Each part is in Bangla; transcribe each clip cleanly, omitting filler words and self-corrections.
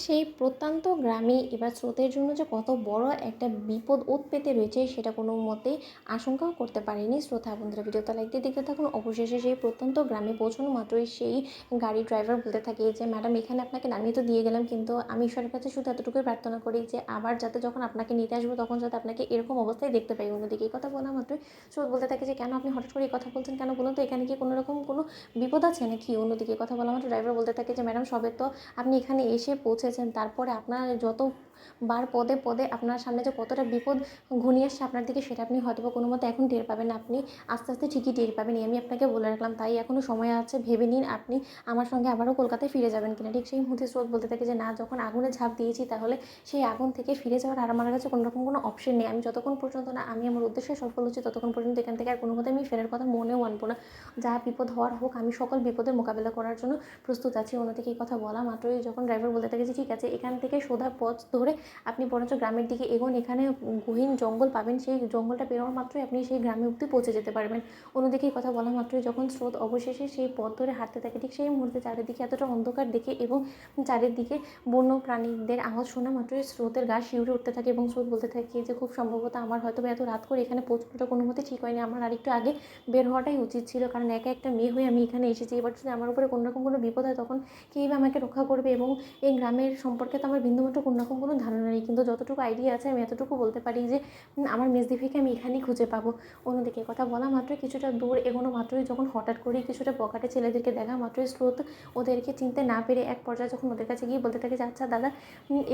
সেই প্রত্যন্ত গ্রামে এবার স্রোতের জন্য যে কত বড় একটা বিপদ ওত পেতে রয়েছে সেটা কোনো মতেই আশঙ্কাও করতে পারেনি শ্রোতা বন্ধুরা। ভিডিওটা লাইক দিয়ে দেখতে থাকুন। অবশেষে সেই প্রত্যন্ত গ্রামে পৌঁছানো মাত্রই সেই গাড়ি ড্রাইভার বলতে থাকে যে ম্যাডাম এখানে আপনাকে নামিয়ে তো দিয়ে গেলাম, কিন্তু আমি ঈশ্বরের কাছে শুধু এতটুকুই প্রার্থনা করি যে আবার যাতে যখন আপনাকে নিতে আসবো তখন যাতে আপনাকে এরকম অবস্থায় দেখতে পাই। অন্যদিকে এই কথা বলা মাত্রই স্রোত বলতে থাকে যে কেন আপনি হঠাৎ করে এই কথা বলছেন, কেন বলুন তো, এখানে কি কোনো রকম কোনো বিপদ আছে নাকি? অন্যদিকে কথা বলা মাত্র ড্রাইভার বলতে থাকে যে ম্যাডাম সবে তো আপনি এখানে এসে পৌঁছেছেন, তারপরে আপনার যতবার পদে পদে আপনার সামনে যে কতটা বিপদ ঘনিয়ে আসছে আপনার দিকে সেটা আপনি হয়তো বা কোনো মতে এখন টের পাবেন না। আপনি আস্তে আস্তে ঠিকই টের পাবেন, আমি আপনাকে বলে রাখলাম। তাই এখনও সময় আছে, ভেবে নিন আপনি আমার সঙ্গে আবারও কলকাতায় ফিরে যাবেন কিনা। ঠিক সেই মুহূর্তে স্রোত বলতে থাকে যে না, যখন আগুনে ঝাঁপ দিয়েছি তাহলে সেই আগুন থেকে ফিরে যাওয়ার আর আমার কাছে কোনো রকম কোনো অপশন নেই। আমি যতক্ষণ পর্যন্ত না আমি আমার উদ্দেশ্যে সফল হচ্ছি ততক্ষণ পর্যন্ত এখান থেকে আর কোনো মতে আমি ফেরার কথা মনেও আনবো না। যা বিপদ হওয়ার হোক, আমি সকল বিপদের মোকাবেলা করার জন্য প্রস্তুত আছি। অন্যদিকে এই কথা বলা মাত্রই যখন ড্রাইভার বলতে থাকে যে ঠিক আছে, এখান থেকে সোজা পথ ধরে আপনি বরঞ্চ গ্রামের দিকে এগোন, এখানে গহীন জঙ্গল পাবেন, সেই জঙ্গলটা পেরোনো মাত্রই আপনি সেই গ্রামে অব্দি পৌঁছে যেতে পারবেন। অন্যদিকে এই কথা বলা মাত্রই যখন স্রোত অবশেষে সেই পথ ধরে হাঁটতে থাকে, ঠিক সেই মুহূর্তে চারিদিকে এতটা অন্ধকার দেখে এবং চারিদিকে বন্য প্রাণীদের আওয়াজ শোনা মাত্রই স্রোতের গা শিউরে উঠতে থাকে এবং স্রোত বলতে থাকে যে খুব সম্ভবত আমার হয়তো এত রাত করে এখানে পৌঁছানোটা কোনো মতে ঠিক হয়নি, আমার আরেকটু আগে বের হওয়াটাই উচিত ছিল, কারণ একা একটা মেয়ে হয়ে আমি এখানে এসেছি। এবার যদি আমার উপরে কোনো রকম কোনো বিপদ হয় তখন কেই বা আমাকে রক্ষা করবে, এবং এই গ্রামের সম্পর্কে তো আমার বিন্দুমাত্র কোনো রকম কোনো ধারণা নেই, কিন্তু যতটুকু আইডিয়া আছে আমি এতটুকু বলতে পারি যে আমার মেজদিভিকে আমি এখানেই খুঁজে পাবো। অন্যদিকে কথা বলা মাত্রই কিছুটা দূর এগোনো মাত্রই যখন হঠাৎ করেই কিছুটা বখাটে ছেলেদেরকে দেখা মাত্রই স্রোত ওদেরকে চিনতে না পেরে এক পর্যায়ে যখন ওদের কাছে গিয়ে বলতে থাকে যে আচ্ছা দাদা,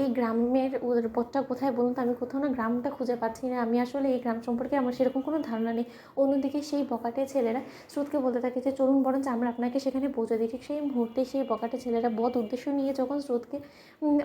এই গ্রামের ওদের পথটা কোথায় বলুন তো, আমি কোথাও না গ্রামটা খুঁজে পাচ্ছি না, আমি আসলে এই গ্রাম সম্পর্কে আমার সেরকম কোনো ধারণা নেই। অন্যদিকে সেই বখাটে ছেলেরা স্রোতকে বলতে থাকে যে চলুন বরঞ্চ আমরা আপনাকে সেখানে পৌঁছে দিই। ঠিক সেই মুহূর্তে সেই বখাটে ছেলেরা বদ উদ্দেশ্য নিয়ে যখন স্রোতকে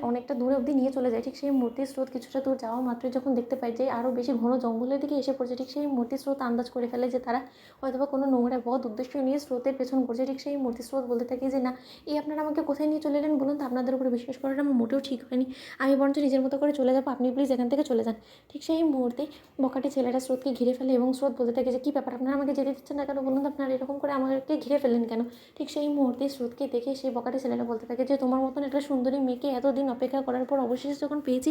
অনেকটা দূরে অবধি নিয়ে চলে যায়, ঠিক সেই মুহূর্তে স্রোত কিছুটা দূর যাওয়া মাত্রই যখন দেখতে পায় যে আরও বেশি ঘন জঙ্গলের দিকে এসে পড়ছে, ঠিক সেই মুহূর্তে স্রোত আন্দাজ করে ফেলে যে তারা হয়তো বা কোনো নোংরা বদ উদ্দেশ্য নিয়ে স্রোতের পেছন করছে। ঠিক সেই মুহূর্তে স্রোত বলতে থাকে যে না, এই আপনারা আমাকে কোথায় নিয়ে চলে এলেন বলুন তো, আপনাদের উপরে বিশ্বাস করাটা আমার মোটেও ঠিক হয়নি, আমি বরঞ্চ নিজের মতো করে চলে যাবো, আপনি প্লিজ এখান থেকে চলে যান। ঠিক সেই মুহূর্তে বখাটে ছেলেরা স্রোতকে ঘিরে ফেলে এবং স্রোত বলতে থাকে যে কী ব্যাপার, আপনারা আমাকে যেতে দিচ্ছেন না কেন বলুন তো, আপনারা এরকম করে আমাকে ঘিরে ফেললেন কেন? ঠিক সেই মুহূর্তে স্রোতকে দেখে সেই বখাটে ছেলেরা বলতে থাকে যে তোমার মতন একটা সুন্দরী মেয়েকে এতদিন অপেক্ষা করার পর অবশেষে যখন পেয়েছি,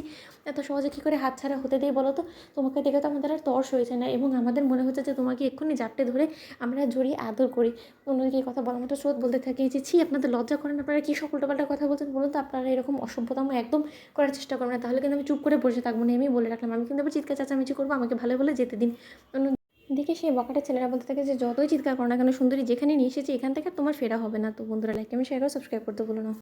এত সহজে কী করে হাতছাড়া হতে দিই বলো তো? তোমাকে দেখে তো আমাদের আর তর্স হয়েছে না, এবং আমাদের মনে হচ্ছে যে তোমাকে এক্ষুনি জাপটে ধরে আমরা জড়িয়ে আদর করি। অন্যদিকে এই কথা বলার মতো স্রোত বলতে থাকে যে ছি, আপনাদের লজ্জা করেন, আপনারা কী সব উল্টোপাল্টা কথা বলছেন বলুন তো, আপনারা এরকম অসভ্যতাম একদম করার চেষ্টা করবেন না, তাহলে কিন্তু আমি চুপ করে বসে থাকবো না, আমি বলে রাখলাম, আমি কিন্তু আবার চিৎকার চেঁচামেচি করবো, আমাকে ভালো বলে যেতে দিন। অন্যদিকে সেই বখাটে ছেলেরা বলতে থাকে যে যতই চিৎকার করো না কেন সুন্দরী, যেখানে নিয়ে এসেছি এখান থেকে আর তোমার ফেরা হবে না। তো বন্ধুরা লাইক, কমেন্ট, শেয়ার ও সাবস্ক্রাইব করতে ভুলো না।